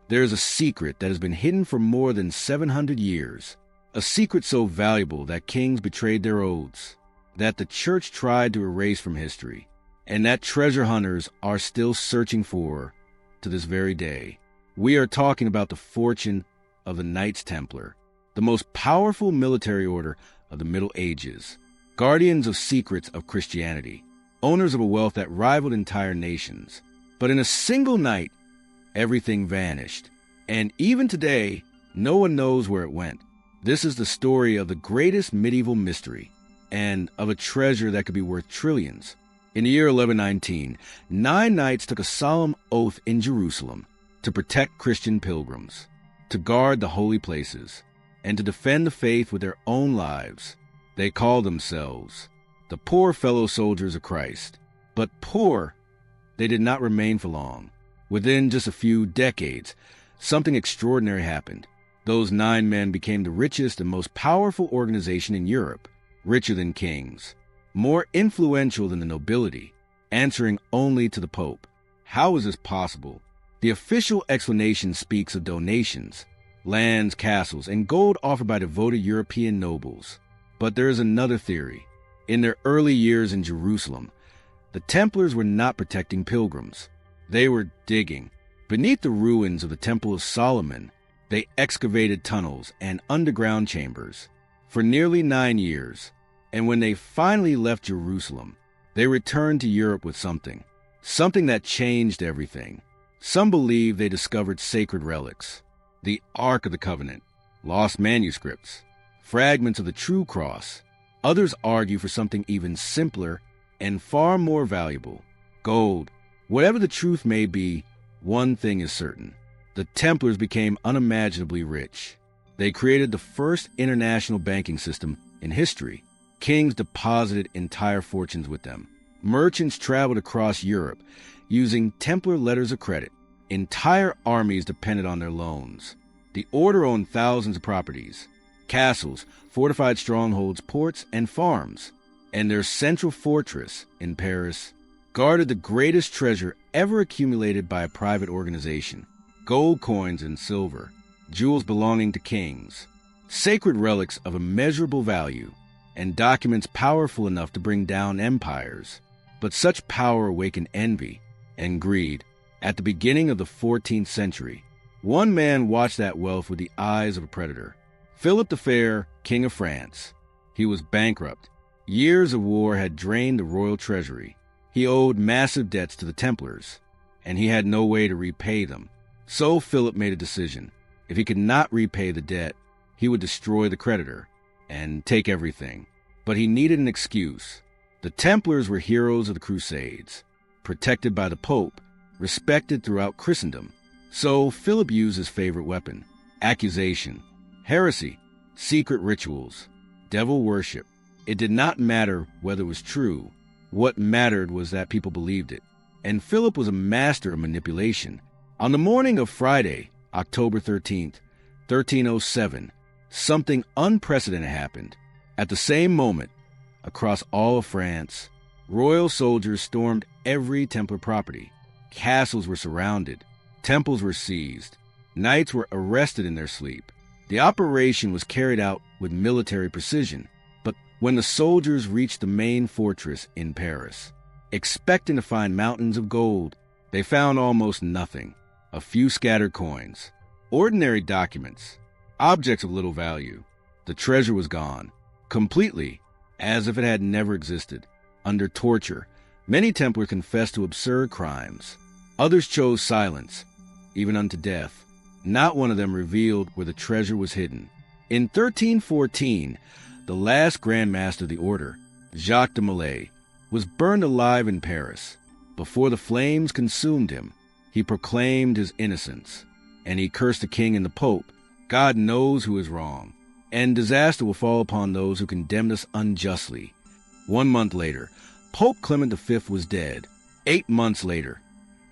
There is a secret that has been hidden for more than 700 years, a secret so valuable that kings betrayed their oaths, that the church tried to erase from history, and that treasure hunters are still searching for to this very day. We are talking about the fortune of the Knights Templar, the most powerful military order of the Middle Ages, guardians of secrets of Christianity, owners of a wealth that rivaled entire nations. But in a single night, everything vanished, and even today, no one knows where it went. This is the story of the greatest medieval mystery, and of a treasure that could be worth trillions. In the year 1119, 9 knights took a solemn oath in Jerusalem to protect Christian pilgrims, to guard the holy places, and to defend the faith with their own lives. They called themselves the poor fellow soldiers of Christ. But poor, they did not remain for long. Within just a few decades, something extraordinary happened. Those 9 men became the richest and most powerful organization in Europe, richer than kings, more influential than the nobility, answering only to the Pope. How is this possible? The official explanation speaks of donations, lands, castles, and gold offered by devoted European nobles. But there is another theory. In their early years in Jerusalem, the Templars were not protecting pilgrims. They were digging. Beneath the ruins of the Temple of Solomon, they excavated tunnels and underground chambers for nearly 9 years. And when they finally left Jerusalem, they returned to Europe with something that changed everything. Some believe they discovered sacred relics, the Ark of the Covenant, lost manuscripts, fragments of the true cross. Others argue for something even simpler and far more valuable, gold. Whatever the truth may be, one thing is certain. The Templars became unimaginably rich. They created the first international banking system in history. Kings deposited entire fortunes with them. Merchants traveled across Europe using Templar letters of credit. Entire armies depended on their loans. The order owned thousands of properties, castles, fortified strongholds, ports, and farms. And their central fortress in Paris guarded the greatest treasure ever accumulated by a private organization: gold coins and silver, jewels belonging to kings, sacred relics of immeasurable value, and documents powerful enough to bring down empires. But such power awakened envy and greed. At the beginning of the 14th century, one man watched that wealth with the eyes of a predator. Philip the Fair, King of France. He was bankrupt. Years of war had drained the royal treasury. He owed massive debts to the Templars, and he had no way to repay them. So Philip made a decision. If he could not repay the debt, he would destroy the creditor and take everything. But he needed an excuse. The Templars were heroes of the Crusades, protected by the Pope, respected throughout Christendom. So Philip used his favorite weapon: accusation, heresy, secret rituals, devil worship. It did not matter whether it was true. What mattered was that people believed it. And Philip was a master of manipulation. On the morning of Friday, October 13th, 1307, something unprecedented happened. At the same moment, across all of France, royal soldiers stormed every Templar property. Castles were surrounded. Temples were seized. Knights were arrested in their sleep. The operation was carried out with military precision. But when the soldiers reached the main fortress in Paris, expecting to find mountains of gold, they found almost nothing. A few scattered coins, ordinary documents, objects of little value. The treasure was gone, completely, as if it had never existed. Under torture, many Templars confessed to absurd crimes. Others chose silence, even unto death. Not one of them revealed where the treasure was hidden. In 1314, the last Grand Master of the Order, Jacques de Molay, was burned alive in Paris. Before the flames consumed him, he proclaimed his innocence, and he cursed the king and the pope. God knows who is wrong, and disaster will fall upon those who condemned us unjustly. 1 month later, Pope Clement V was dead. 8 months later,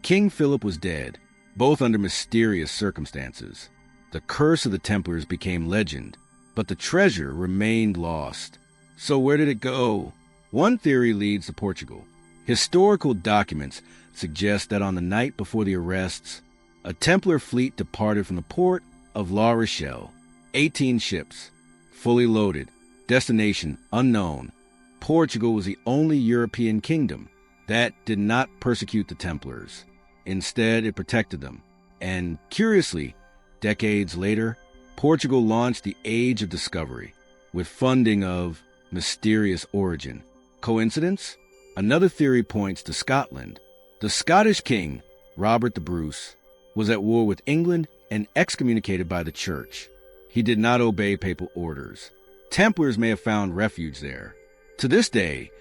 King Philip was dead, both under mysterious circumstances. The curse of the Templars became legend, but the treasure remained lost. So where did it go? One theory leads to Portugal. Historical documents suggest that on the night before the arrests, A Templar fleet departed from the port of La Rochelle. 18 ships, fully loaded, destination unknown. Portugal was the only European kingdom that did not persecute the Templars. Instead, it protected them. And curiously, decades later, Portugal launched the Age of Discovery with funding of mysterious origin. Coincidence? Another theory points to Scotland. The Scottish king, Robert the Bruce, was at war with England and excommunicated by the church. He did not obey papal orders. Templars may have found refuge there. To this day,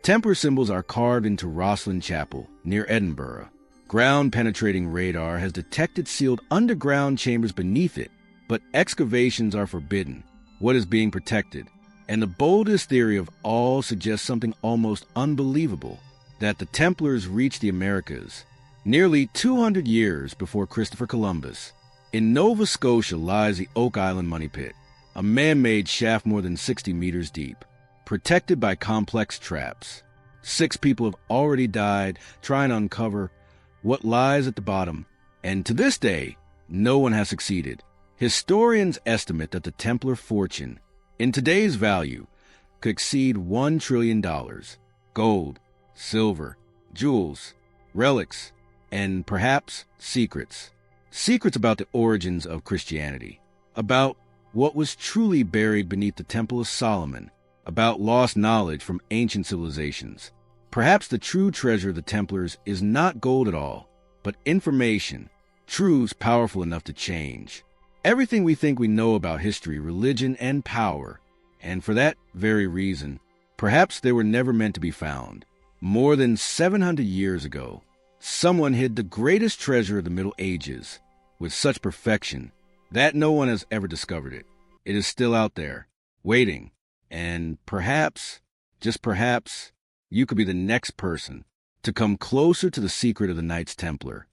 Templar symbols are carved into Rosslyn Chapel near Edinburgh. Ground-penetrating radar has detected sealed underground chambers beneath it, but excavations are forbidden. What is being protected? And the boldest theory of all suggests something almost unbelievable, that the Templars reached the Americas nearly 200 years before Christopher Columbus. In Nova Scotia lies the Oak Island Money Pit, a man-made shaft more than 60 meters deep, protected by complex traps. 6 people have already died trying to uncover what lies at the bottom, and to this day, no one has succeeded. Historians estimate that the Templar fortune, in today's value, could exceed $1 trillion. Gold, silver, jewels, relics, and perhaps secrets. Secrets about the origins of Christianity, about what was truly buried beneath the Temple of Solomon, about lost knowledge from ancient civilizations. Perhaps the true treasure of the Templars is not gold at all, but information, truths powerful enough to change everything we think we know about history, religion, and power. And for that very reason, perhaps they were never meant to be found. More than 700 years ago, someone hid the greatest treasure of the Middle Ages with such perfection that no one has ever discovered it. It is still out there, waiting. And perhaps, just perhaps, you could be the next person to come closer to the secret of the Knights Templar.